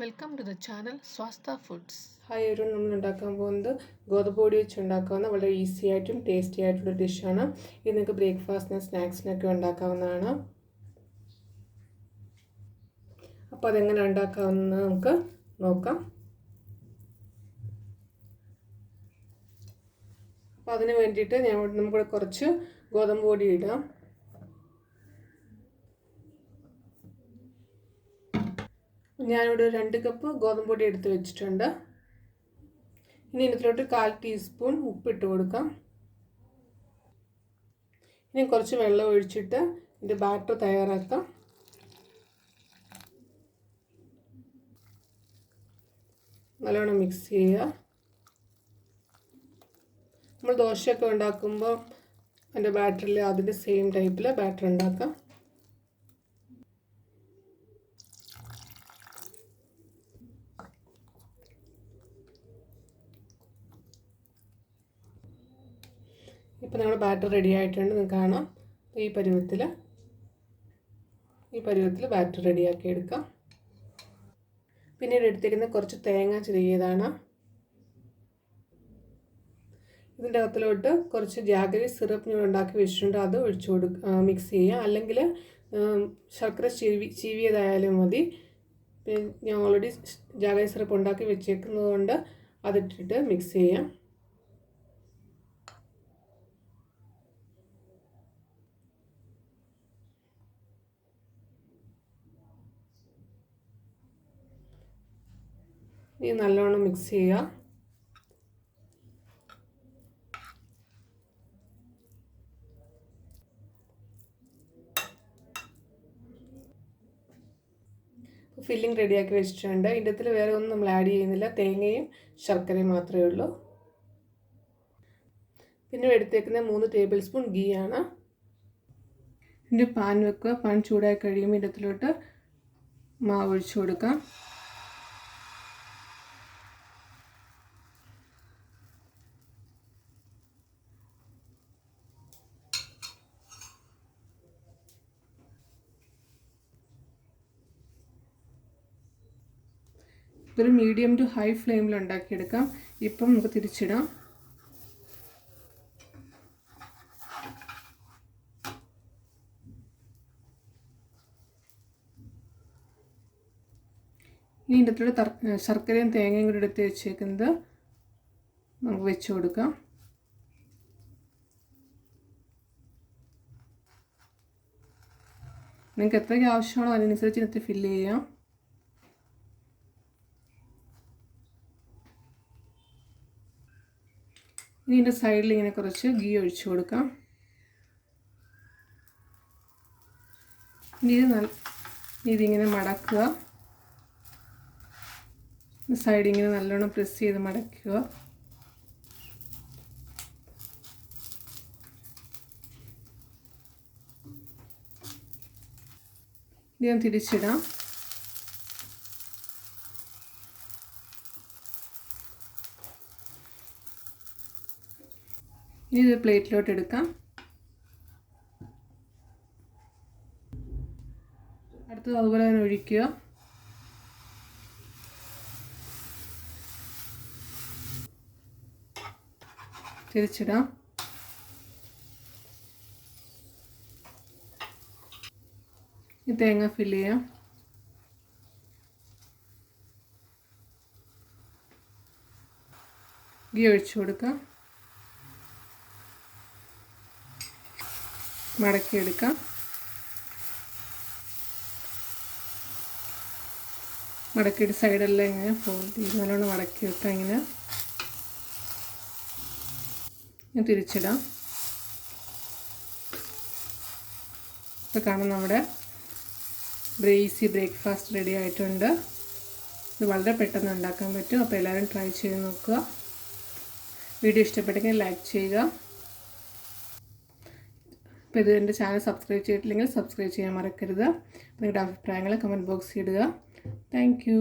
Welcome to the channel Swastha foods. Hi everyone, നമ്മൾ ഉണ്ടാക്കാൻ പോകുന്നത് ഗോതമ്പ് പൊടി വെച്ച് ഉണ്ടാക്കാവുന്ന വളരെ ഈസി ആയിട്ടും ടേസ്റ്റി ആയിട്ടുള്ള ഡിഷാണ്. ഇത് നിങ്ങൾക്ക് ബ്രേക്ക്ഫാസ്റ്റിനും സ്നാക്സിനൊക്കെ ഉണ്ടാക്കാവുന്നതാണ്. അപ്പോൾ അതെങ്ങനെ ഉണ്ടാക്കാമെന്ന് നമുക്ക് നോക്കാം. അപ്പോൾ അതിന് വേണ്ടിയിട്ട് നമുക്കിവിടെ കുറച്ച് ഗോതമ്പ് പൊടി ഇടാം. ഞാനിവിടെ 2 കപ്പ് ഗോതമ്പ് പൊടി എടുത്ത് വെച്ചിട്ടുണ്ട്. ഇനി ഇതിലോട്ട് 1/4 ടീസ്പൂൺ ഉപ്പിട്ട് കൊടുക്കാം. ഇനി കുറച്ച് വെള്ളം ഒഴിച്ചിട്ട് ഇതിൻ്റെ ബാറ്റർ തയ്യാറാക്കാം. നല്ലോണം മിക്സ് ചെയ്യുക. നമ്മൾ ദോശയൊക്കെ ഉണ്ടാക്കുമ്പോൾ അതിൻ്റെ ബാറ്ററിൽ അതിൻ്റെ സെയിം ടൈപ്പിൽ ബാറ്റർ ഉണ്ടാക്കാം. ഇപ്പോൾ നമ്മുടെ ബാറ്റർ റെഡി ആയിട്ടുണ്ട്. നിങ്ങൾക്ക് കാണാം. ഈ പരുവത്തിൽ ബാറ്റർ റെഡിയാക്കി എടുക്കാം. പിന്നീട് എടുത്തിരിക്കുന്ന കുറച്ച് തേങ്ങ ചിരകിയതാണ്. ഇതിൻ്റെ അകത്തിലോട്ട് കുറച്ച് ജാഗരി സിറപ്പ് ഞാൻ ഉണ്ടാക്കി വെച്ചിട്ടുണ്ട്. അത് ഒഴിച്ചു മിക്സ് ചെയ്യുക. അല്ലെങ്കിൽ ശർക്കര ചീവിയതായാലും മതി. ഞാൻ ഓൾറെഡി ജാഗരി സിറപ്പ് ഉണ്ടാക്കി വെച്ചേക്കുന്നത് കൊണ്ട് അതിട്ടിട്ട് മിക്സ് ചെയ്യാം. ഇനി നല്ലോണം മിക്സ് ചെയ്യുക. ഫില്ലിംഗ് റെഡിയാക്കി വെച്ചിട്ടുണ്ട്. ഇതിൽ വേറെ ഒന്നും നമ്മൾ ആഡ് ചെയ്യുന്നില്ല. തേങ്ങയും ശർക്കരയും മാത്രമേ ഉള്ളൂ. പിന്നെ എടുത്തേക്കുന്ന 3 ടേബിൾ സ്പൂൺ ഗീ ആണ്. ഇതിൻ്റെ പാൻ വെക്കുക. പാൻ ചൂടായി കഴിയുമ്പോൾ ഇതിലോട്ട് മാവ് ഒഴിച്ചു കൊടുക്കാം. ഇതൊരു മീഡിയം ടു ഹൈ ഫ്ലെയിമിൽ ഉണ്ടാക്കിയെടുക്കാം. ഇപ്പം നമുക്ക് തിരിച്ചിടാം. ഇനി ഇതിൻ്റെ ശർക്കരയും തേങ്ങയും കൂടി എടുത്ത് വെച്ചേക്കുന്നത് നമുക്ക് വെച്ച് കൊടുക്കാം. നിങ്ങൾക്ക് എത്രയ്ക്ക് ആവശ്യമാണോ അതിനനുസരിച്ച് ഇതിനകത്ത് ഫില്ല് ചെയ്യാം. ഇനി ഇതിൻ്റെ സൈഡിൽ ഇങ്ങനെ കുറച്ച് ഗീ ഒഴിച്ചു കൊടുക്കാം. ഇതിങ്ങനെ മടക്കുക. സൈഡ് ഇങ്ങനെ നല്ലോണം പ്രസ് ചെയ്ത് മടക്കുക. ഇത് ഞാൻ തിരിച്ചിടാം. ഇനി ഇത് പ്ലേറ്റിലോട്ട് എടുക്കാം. അടുത്തത് അതുപോലെ തന്നെ ഒഴിക്കുക. തിരിച്ചിടാം. ഈ തേങ്ങ ഫില്ല് ചെയ്യാം. ഗീ ഒഴിച്ചു കൊടുക്കാം. മടക്കിയെടുക്കാം. മടക്കിയിട്ട് സൈഡെല്ലാം ഇങ്ങനെ ഫോൾഡ് ചെയ്ത് നല്ലോണം മടക്കി വെക്കാം. ഇങ്ങനെ തിരിച്ചിടാം. ഇപ്പോൾ കാണാം നമ്മുടെ ഈസി ബ്രേക്ക്ഫാസ്റ്റ് റെഡി ആയിട്ടുണ്ട്. ഇത് വളരെ പെട്ടെന്ന് ഉണ്ടാക്കാൻ പറ്റും. അപ്പോൾ എല്ലാവരും ട്രൈ ചെയ്ത് നോക്കുക. വീഡിയോ ഇഷ്ടപ്പെട്ടെങ്കിൽ ലൈക്ക് ചെയ്യുക. അപ്പോൾ ഇത് എൻ്റെ ചാനൽ സബ്സ്ക്രൈബ് ചെയ്തിട്ടില്ലെങ്കിൽ സബ്സ്ക്രൈബ് ചെയ്യാൻ മറക്കരുത്. നിങ്ങളുടെ അഭിപ്രായങ്ങൾ കമൻറ്റ് ബോക്സിൽ ഇടുക. Thank you.